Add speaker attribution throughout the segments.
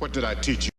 Speaker 1: What did I teach you?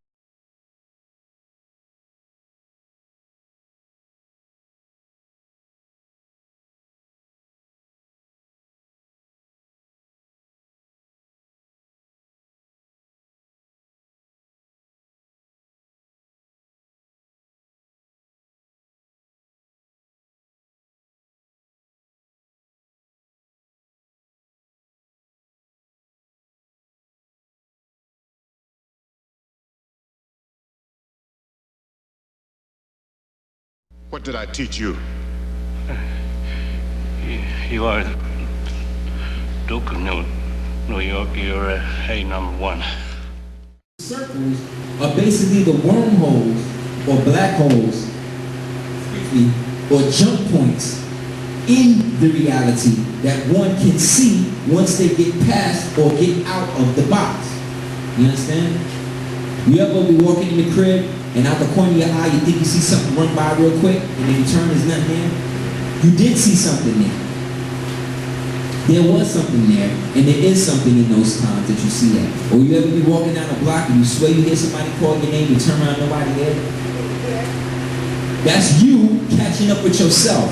Speaker 1: What did I teach you?
Speaker 2: You are the Duke of New York. You're A #1.
Speaker 3: Circles are basically the wormholes or black holes, or jump points in the reality that one can see once they get past or get out of the box. You understand? You ever be walking in the crib and out the corner of your eye you think you see something run by real quick and then you turn, there's nothing there? You did see something there. There was something there, and there is something in those times that you see that. Or you ever be walking down a block and you swear you hear somebody call your name, you turn around, nobody there? That's you catching up with yourself,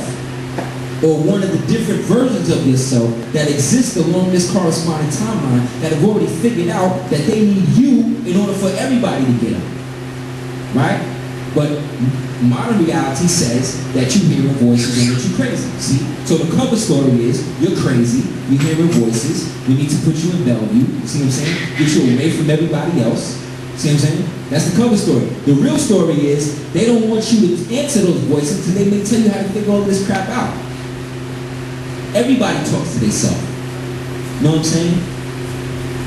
Speaker 3: or one of the different versions of yourself that exist along this corresponding timeline that have already figured out that they need you in order for everybody to get up. Right? But modern reality says that you hearing voices and that you're crazy. See? So the cover story is you're crazy, you're hearing voices, we need to put you in Bellevue, you see what I'm saying? Get you away from everybody else. See what I'm saying? That's the cover story. The real story is they don't want you to answer those voices until they may tell you how to figure all this crap out. Everybody talks to themselves. Know what I'm saying?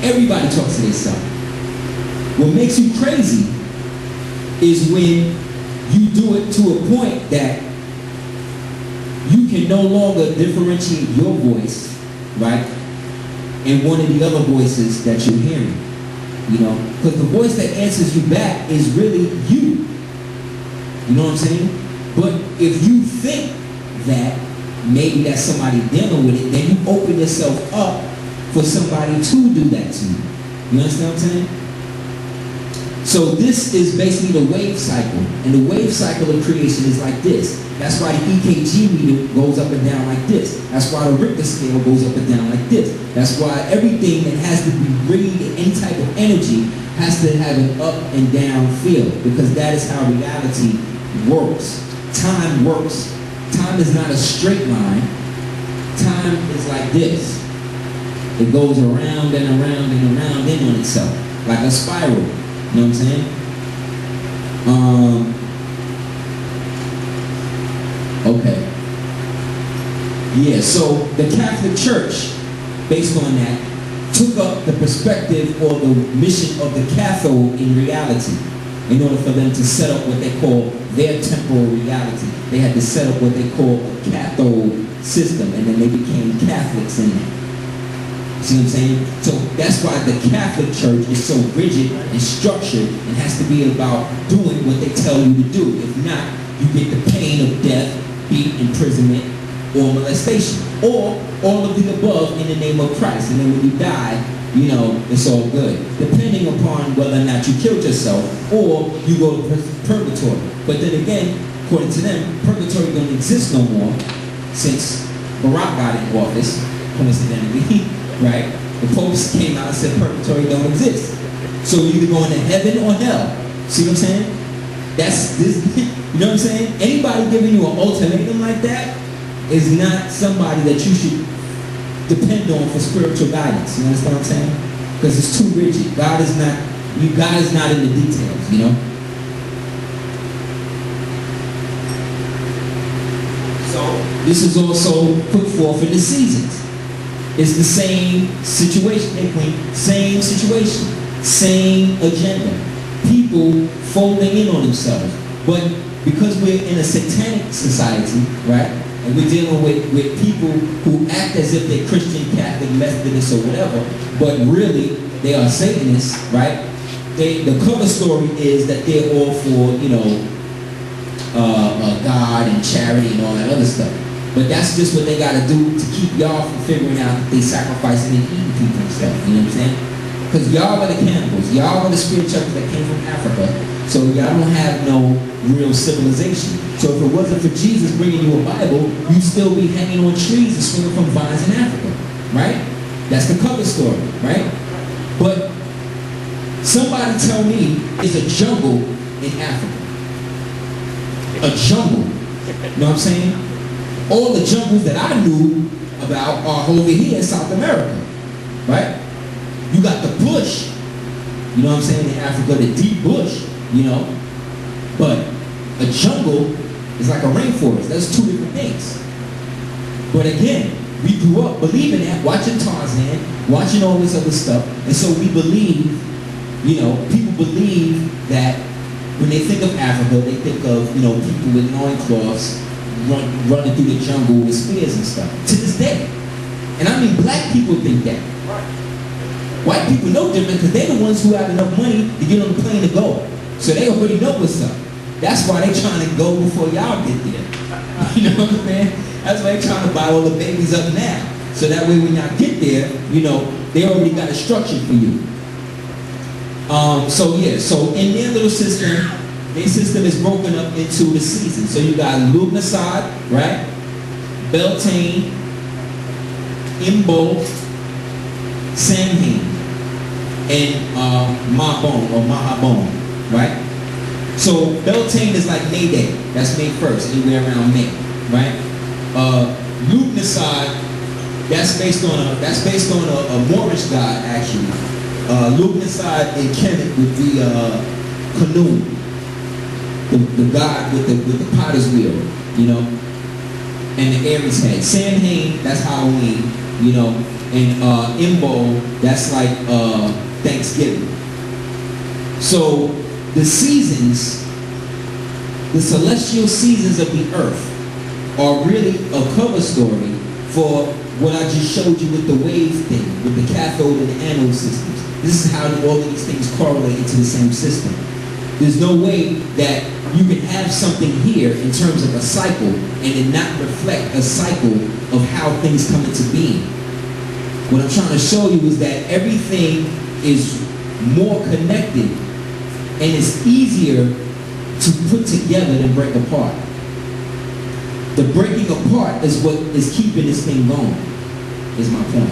Speaker 3: Everybody talks to themselves. What makes you crazy is when you do it to a point that you can no longer differentiate your voice, right, and one of the other voices that you're hearing. You know, because the voice that answers you back is really you. You know what I'm saying? But if you think that maybe that's somebody dealing with it, then you open yourself up for somebody to do that to you. You understand what I'm saying? So this is basically the wave cycle. And the wave cycle of creation is like this. That's why the EKG meter goes up and down like this. That's why the Richter scale goes up and down like this. That's why everything that has to be read, any type of energy, has to have an up and down feel. Because that is how reality works. Time works. Time is not a straight line. Time is like this. It goes around and around and around in on itself. Like a spiral. You know what I'm saying? Okay. Yeah, so the Catholic Church, based on that, took up the perspective or the mission of the cathode in reality in order for them to set up what they call their temporal reality. They had to set up what they call a cathode system, and then they became Catholics in that. See what I'm saying? So that's why the Catholic Church is so rigid and structured and has to be about doing what they tell you to do. If not, you get the pain of death, beat, imprisonment, or molestation. Or all of the above in the name of Christ. And then when you die, you know, it's all good. Depending upon whether or not you killed yourself or you go to purgatory. But then again, according to them, purgatory don't exist no more since Barack got in office, coincidentally. Right? The popes came out and said purgatory don't exist. So you're either going to heaven or hell. See what I'm saying? That's this, you know what I'm saying? Anybody giving you an ultimatum like that is not somebody that you should depend on for spiritual guidance. You understand what I'm saying? Because it's too rigid. God is not in the details, you know? So this is also put forth in the seasons. It's the same situation, same situation, same agenda. People folding in on themselves. But because we're in a satanic society, right, and we're dealing with people who act as if they're Christian, Catholic, Methodist, or whatever, but really they are Satanists, right? The cover story is that they're all for, you know, God and charity and all that other stuff. But that's just what they got to do to keep y'all from figuring out that they sacrificing and eating people and stuff. You know what I'm saying? Because y'all are the cannibals. Y'all are the spirit chuckers that came from Africa. So y'all don't have no real civilization. So if it wasn't for Jesus bringing you a Bible, you'd still be hanging on trees and swinging from vines in Africa, right? That's the cover story, right? But somebody tell me it's a jungle in Africa. A jungle. You know what I'm saying? All the jungles that I knew about are over here in South America, right? You got the bush, you know what I'm saying, in Africa, the deep bush, you know, but a jungle is like a rainforest. That's two different things. But again, we grew up believing that, watching Tarzan, watching all this other stuff, and so we believe, you know, people believe that when they think of Africa, they think of, you know, people with loincloths running through the jungle with spears and stuff. To this day. And I mean, black people think that. White people know different because they're the ones who have enough money to get on the plane to go. So they already know what's up. That's why they're trying to go before y'all get there. You know what I'm saying? That's why they're trying to buy all the babies up now. So that way when y'all get there, you know, they already got a structure for you. So yeah, so in their little system, their system is broken up into the seasons. So you got Lugnasad, right? Beltane, Imbolc, Samhain, and Mabon or Mahabon, right? So Beltane is like May Day. That's May 1st, anywhere around May, right? Lugnasad, that's based on a Moorish god actually. Lugnasad in Kemet would be Khnum, the god with the potter's wheel, you know, and the Aries head. Samhain, that's Halloween, you know, and Imbolc, that's like Thanksgiving. So the seasons, the celestial seasons of the earth are really a cover story for what I just showed you with the wave thing, with the cathode and the anode systems. This is how all of these things correlate into the same system. There's no way that you can have something here in terms of a cycle and it not reflect a cycle of how things come into being. What I'm trying to show you is that everything is more connected and it's easier to put together than break apart. The breaking apart is what is keeping this thing going, is my point.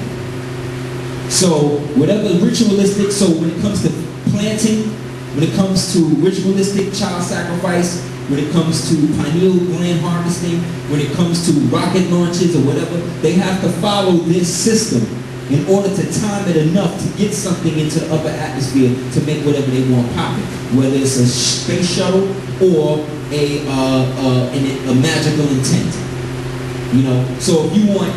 Speaker 3: So whatever ritualistic, so when it comes to planting, when it comes to ritualistic child sacrifice, when it comes to pineal gland harvesting, when it comes to rocket launches or whatever, they have to follow this system in order to time it enough to get something into the upper atmosphere to make whatever they want popping, whether it's a space shuttle or a magical intent. You know, so if you want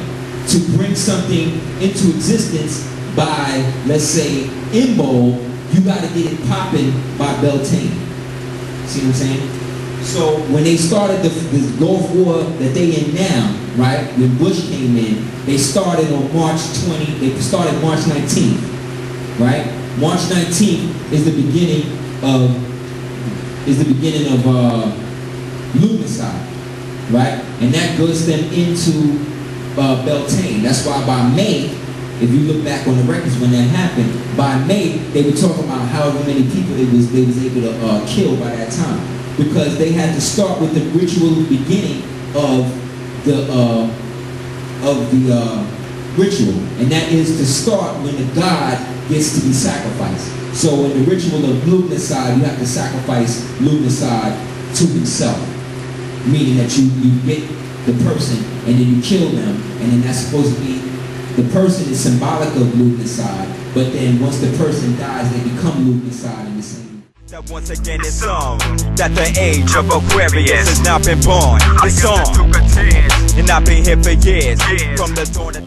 Speaker 3: to bring something into existence by, let's say, Imbolc, you got to get it popping by Beltane. See what I'm saying? So when they started the Gulf War that they in now, right? When Bush came in, they started on March 20. They started March 19th, right? March 19th is the beginning of Lugnasad, right? And that goes them into Beltane. That's why by May, if you look back on the records when that happened, by May they were talking about however many people they was able to kill by that time, because they had to start with the ritual beginning of the ritual, and that is to start when the god gets to be sacrificed. So in the ritual of Lugnasad, you have to sacrifice Lugnasad to himself, meaning that you get the person and then you kill them, and then that's supposed to be, the person is symbolic of Lugnasad, but then once the person dies, they become Lugnasad in the same.
Speaker 1: That once again it's on that the age of Aquarius has now been born. It's on, and I've been here for years, from the dawn of time.